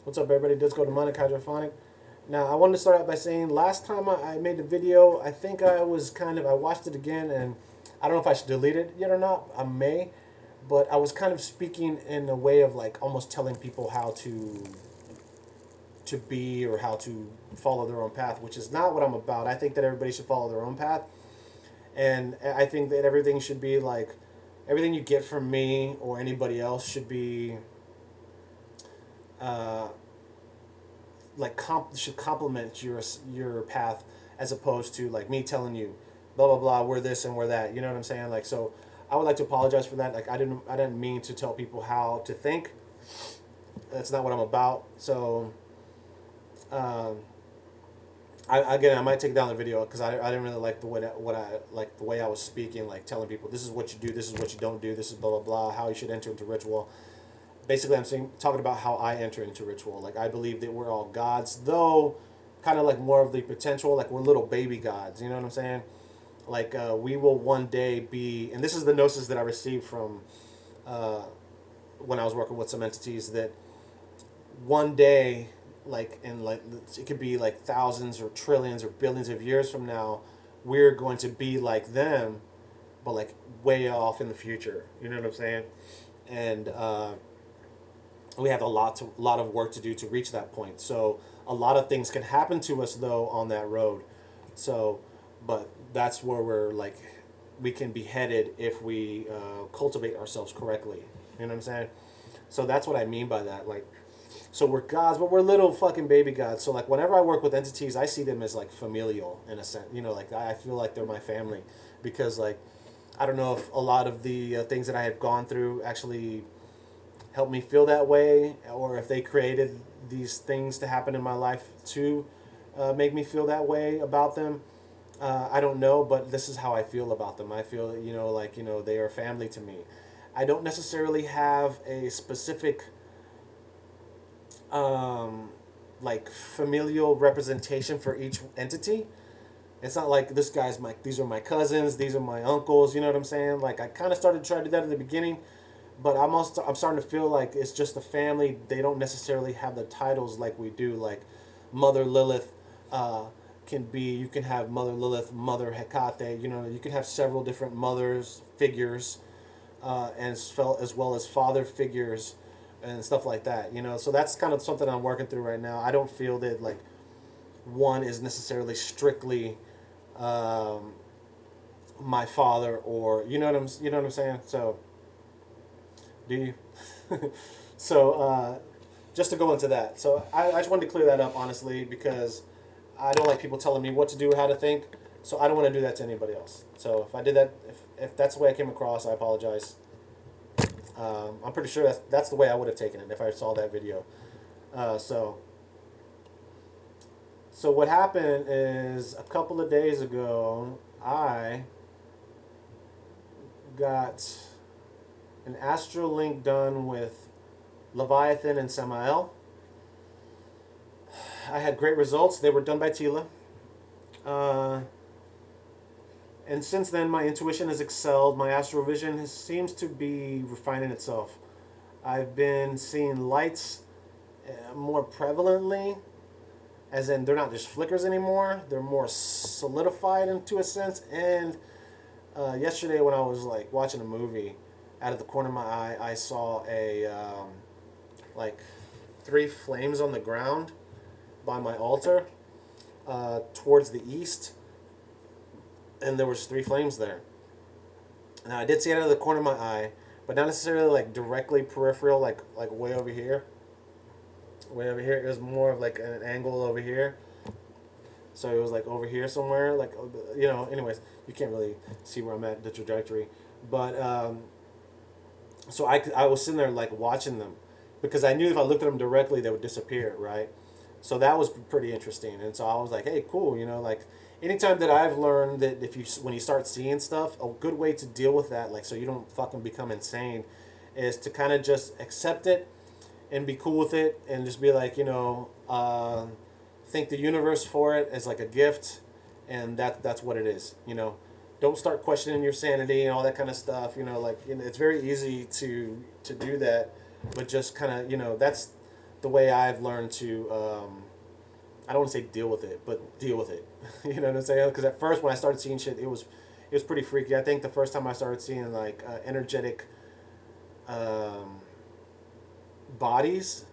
What's up, everybody? Let's go to Demonic Hydrophonic. Now, I wanted to start out by saying last time I made the video, I think I was I watched it again, and I don't know if I should delete it yet or not. I may, but I was kind of speaking in a way of like almost telling people how to be or how to follow their own path, which is not what I'm about. I think that everybody should follow their own path, and I think that everything should be like everything you get from me or anybody else should be uh, should complement your path as opposed to like me telling you blah blah blah we're this and we're that, you know what I'm saying? Like, so I would like to apologize for that. Like, I didn't mean to tell people how to think. That's not what I'm about. So um, I might take down the video because I didn't really like the way the way I was speaking, like telling people this is what you do, this is what you don't do, this is blah blah blah, how you should enter into ritual. Basically, talking about how I enter into ritual. Like, I believe that we're all gods, though kind of like more of the potential, like we're little baby gods, you know what I'm saying? Like, we will one day be, and this is the gnosis that I received from uh, when I was working with some entities, that one day, like in like it could be like thousands or trillions or billions of years from now, we're going to be like them, but like way off in the future. You know what I'm saying? And we have lot of work to do to reach that point. So a lot of things can happen to us though on that road. So, but that's where we can be headed if we cultivate ourselves correctly. You know what I'm saying? So that's what I mean by that. Like, so we're gods, but we're little fucking baby gods. So like whenever I work with entities, I see them as like familial in a sense. You know, like I feel like they're my family because like I don't know if a lot of the things that I have gone through actually helped me feel that way, or if they created these things to happen in my life to make me feel that way about them. I don't know, but this is how I feel about them. I feel, they are family to me. I don't necessarily have a specific, like, familial representation for each entity. It's not like these are my cousins, these are my uncles, you know what I'm saying? Like, I kind of started to try to do that in the beginning, but I'm starting to feel like it's just a family. They don't necessarily have the titles like we do. Like Mother Lilith you can have Mother Lilith, Mother Hecate. You know, you can have several different mothers figures, and as well as father figures and stuff like that. You know, so that's kind of something I'm working through right now. I don't feel that like one is necessarily strictly my father, or you know what I'm saying. So. Do you? So, just to go into that. So, I just wanted to clear that up, honestly, because I don't like people telling me what to do, how to think. So, I don't want to do that to anybody else. So, if I did that, if that's the way I came across, I apologize. I'm pretty sure that's the way I would have taken it if I saw that video. So what happened is a couple of days ago, I got an astral link done with Leviathan and Samael. I had great results. They were done by Tila. And since then, my intuition has excelled. My astral vision seems to be refining itself. I've been seeing lights more prevalently, as in they're not just flickers anymore. They're more solidified into a sense. And yesterday when I was like watching a movie, out of the corner of my eye, I saw like 3 flames on the ground by my altar towards the east, and there was 3 flames there. Now I did see it out of the corner of my eye, but not necessarily like directly peripheral, like way over here. Way over here. It was more of like an angle over here. So it was like over here somewhere, like, anyways, you can't really see where I'm at, the trajectory, but so I was sitting there like watching them, because I knew if I looked at them directly they would disappear, right? So that was pretty interesting, and so I was like, hey, cool, like anytime that I've learned that when you start seeing stuff, a good way to deal with that, like so you don't fucking become insane, is to kind of just accept it and be cool with it, and just be like, thank the universe for it as like a gift, and that's what it is, Don't start questioning your sanity and all that kind of stuff. It's very easy to do that, but just kind of, that's the way I've learned to, I don't want to say deal with it, but deal with it. You know what I'm saying? Because at first when I started seeing shit, it was pretty freaky. I think the first time I started seeing like energetic um, bodies,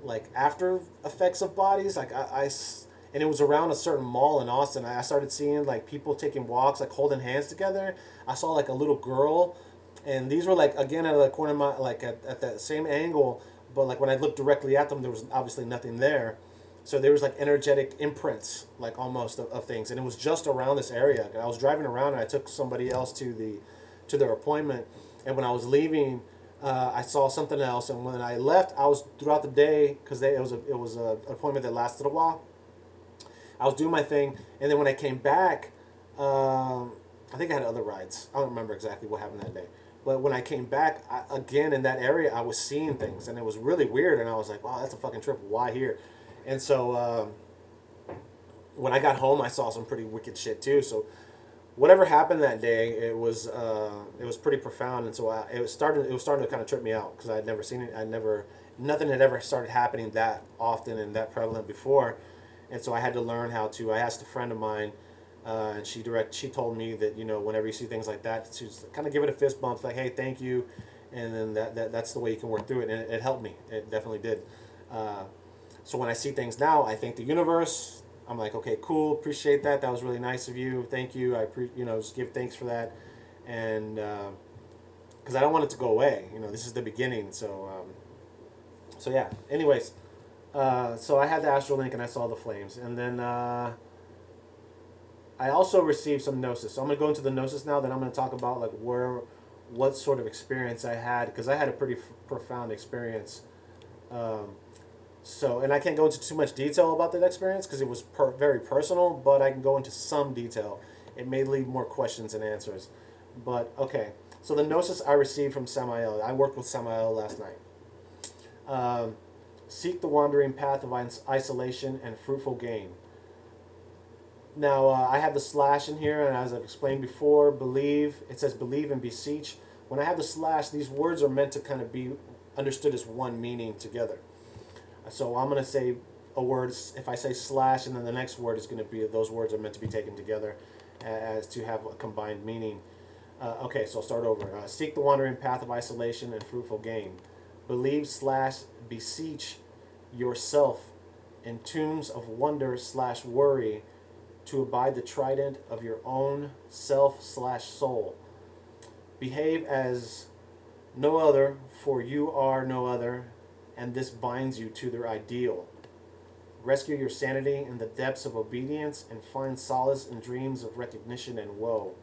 like after effects of bodies, like and it was around a certain mall in Austin. I started seeing like people taking walks, like holding hands together. I saw like a little girl, and these were like again at the corner of my like at that same angle, but like when I looked directly at them, there was obviously nothing there. So there was like energetic imprints, like almost of things, and it was just around this area. I was driving around, and I took somebody else to their appointment, and when I was leaving, I saw something else, and when I left, I was throughout the day because it was a appointment that lasted a while. I was doing my thing, and then when I came back, I think I had other rides. I don't remember exactly what happened that day. But when I came back, again in that area, I was seeing things, and it was really weird. And I was like, wow, that's a fucking trip. Why here? And so when I got home, I saw some pretty wicked shit too. So whatever happened that day, it was pretty profound. And so it was starting to kind of trip me out because I had never seen it. Nothing had ever started happening that often and that prevalent before. And so I had to learn how to. I asked a friend of mine, and she told me that whenever you see things like that, to just kind of give it a fist bump, like hey, thank you, and then that's the way you can work through it, and it helped me. It definitely did. So when I see things now, I thank the universe. I'm like, okay, cool, appreciate that. That was really nice of you. Thank you. Just give thanks for that, and because I don't want it to go away. This is the beginning. So yeah. Anyways. So I had the astral link and I saw the flames, and then I also received some gnosis. So I'm gonna go into the gnosis now. Then I'm gonna talk about like what sort of experience I had, because I had a pretty profound experience. And I can't go into too much detail about that experience because it was very personal, but I can go into some detail. It may leave more questions than answers, but okay. So the gnosis I received from Samael. I worked with Samael last night. Seek the wandering path of isolation and fruitful gain. Now, I have the slash in here, and as I've explained before, it says believe and beseech. When I have the slash, these words are meant to kind of be understood as one meaning together. So I'm going to say a word, if I say slash, and then the next word is going to be, those words are meant to be taken together as to have a combined meaning. Okay, so I'll start over. Seek the wandering path of isolation and fruitful gain. Believe / beseech yourself in tombs of wonder / worry to abide the trident of your own self / soul. Behave as no other, for you are no other, and this binds you to their ideal. Rescue your sanity in the depths of obedience and find solace in dreams of recognition and woe.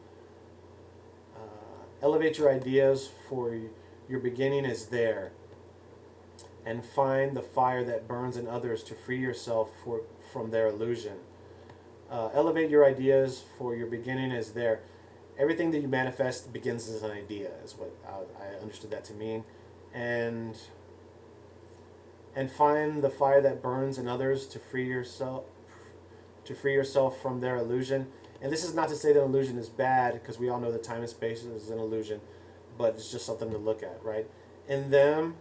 Elevate your ideas, for your beginning is there, and find the fire that burns in others to free yourself from their illusion. Elevate your ideas, for your beginning is there. Everything that you manifest begins as an idea, is what I understood that to mean. And find the fire that burns in others to free yourself from their illusion. And this is not to say that illusion is bad, because we all know that time and space is an illusion, but it's just something to look at, right? In them,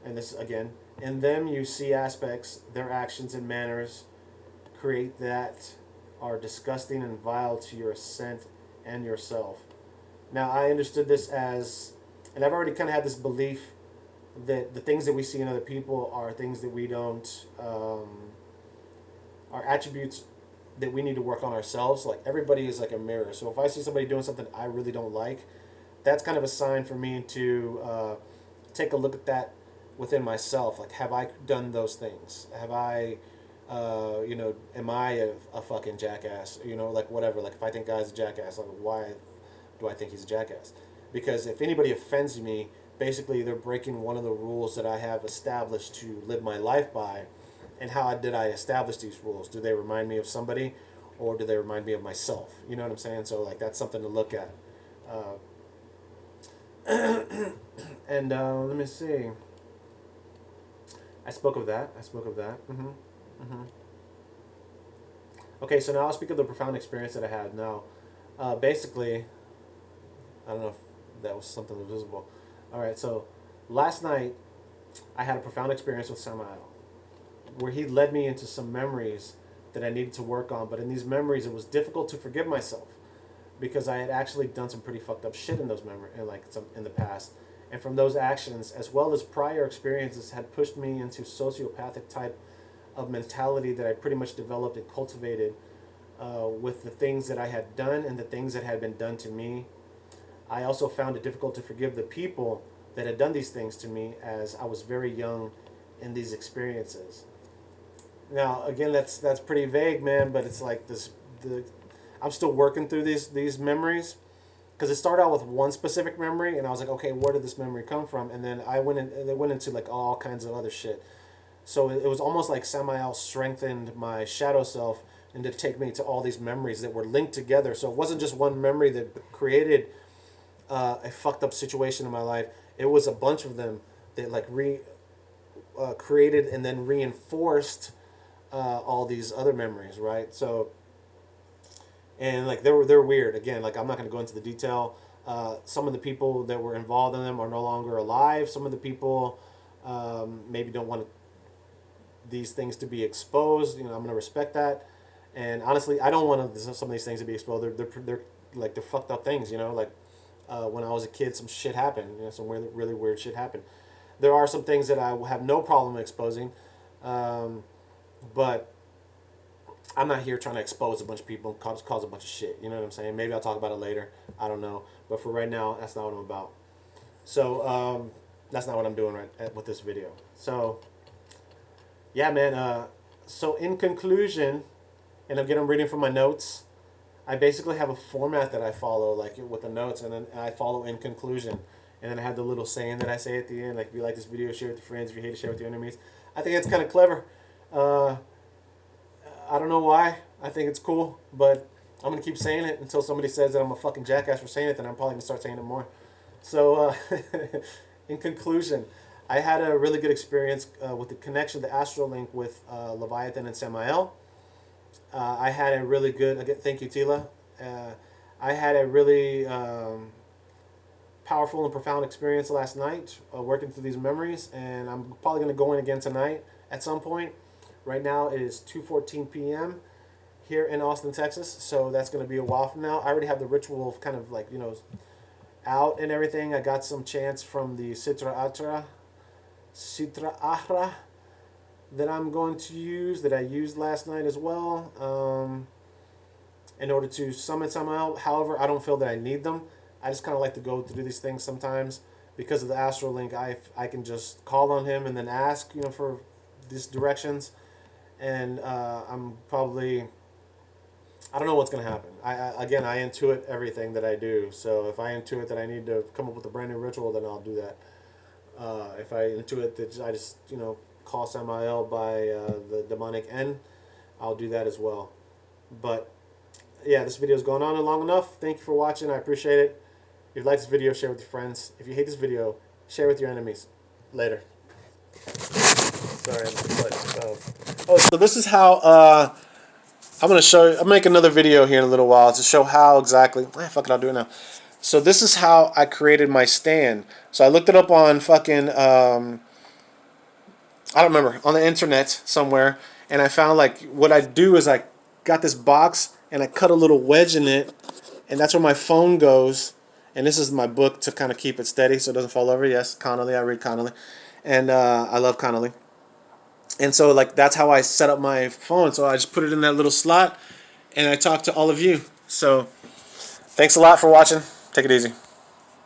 and this again, in them you see aspects, their actions and manners create that are disgusting and vile to your scent and yourself. Now, I understood this as, and I've already kind of had this belief that the things that we see in other people are things that we don't, are attributes that we need to work on ourselves. Like, everybody is like a mirror. So if I see somebody doing something I really don't like, that's kind of a sign for me to take a look at that within myself. Like, have I done those things? Have I, am I a fucking jackass? Like, whatever. Like, if I think guy's a jackass, like, why do I think he's a jackass? Because if anybody offends me, basically they're breaking one of the rules that I have established to live my life by. And how did I establish these rules? Do they remind me of somebody, or do they remind me of myself? You know what I'm saying? So, like, that's something to look at. And let me see. I spoke of that. Okay, so now I'll speak of the profound experience that I had. Now, basically, I don't know if that was something that was visible. All right, so last night I had a profound experience with Samael. where he led me into some memories that I needed to work on. But in these memories, it was difficult to forgive myself because I had actually done some pretty fucked up shit in those memories, like some in the past. And from those actions, as well as prior experiences, had pushed me into sociopathic type of mentality that I pretty much developed and cultivated with the things that I had done and the things that had been done to me. I also found it difficult to forgive the people that had done these things to me, as I was very young in these experiences. Now, again, that's pretty vague, man. But it's like this. I'm still working through these memories, because it started out with one specific memory, and I was like, okay, where did this memory come from? And then they went into like all kinds of other shit. So it was almost like Samael strengthened my shadow self and to take me to all these memories that were linked together. So it wasn't just one memory that created a fucked up situation in my life. It was a bunch of them that like created and then reinforced all these other memories, right? So, and like they're weird. Again, like I'm not going to go into the detail. Some of the people that were involved in them are no longer alive. Some of the people maybe don't want these things to be exposed. You know, I'm going to respect that. And honestly, I don't want some of these things to be exposed. They're fucked up things. You know, like when I was a kid, some shit happened. You know, some really, really weird shit happened. There are some things that I have no problem exposing, but I'm not here trying to expose a bunch of people and cause a bunch of shit. You know what I'm saying? Maybe I'll talk about it later. I don't know. But for right now, that's not what I'm about. So that's not what I'm doing with this video. So yeah, man. So in conclusion, and again, I'm reading from my notes. I basically have a format that I follow, like with the notes, and then I follow in conclusion. And then I have the little saying that I say at the end, like, if you like this video, share it with your friends. If you hate it, share it with your enemies. I think it's kind of clever. I don't know why. I think it's cool, but I'm going to keep saying it until somebody says that I'm a fucking jackass for saying it, then I'm probably going to start saying it more. So, in conclusion, I had a really good experience with the connection, the astral link with Leviathan and Samael. I had a really good, again, thank you, Tila. I had a really powerful and profound experience last night working through these memories, and I'm probably going to go in again tonight at some point. Right now it is 2:14 p.m. here in Austin, Texas, so that's going to be a while from now. I already have the ritual kind of like, you know, out and everything. I got some chants from the Sitra Ahra that I'm going to use, that I used last night as well, in order to summon Samael. However, I don't feel that I need them. I just kind of like to go through these things sometimes because of the astral link. I can just call on him and then ask, you know, for these directions. And I'm probably, I don't know what's going to happen. I intuit everything that I do. So if I intuit that I need to come up with a brand new ritual, then I'll do that. If I intuit that I just, you know, call Samael by the demonic N, I'll do that as well. But yeah, this video's gone on long enough. Thank you for watching. I appreciate it. If you like this video, share with your friends. If you hate this video, share with your enemies. Later. Sorry, so this is how I'm going to show you. I'll make another video here in a little while to show how exactly. Fuck it, I'll do it now. So this is how I created my stand. So I looked it up on fucking I don't remember, on the internet somewhere, and I found like what I do is I got this box and I cut a little wedge in it, and that's where my phone goes. And this is my book to kind of keep it steady so it doesn't fall over. Yes, Connolly. I read Connolly, and I love Connolly. And so like that's how I set up my phone. So I just put it in that little slot, and I talk to all of you. So thanks a lot for watching. Take it easy.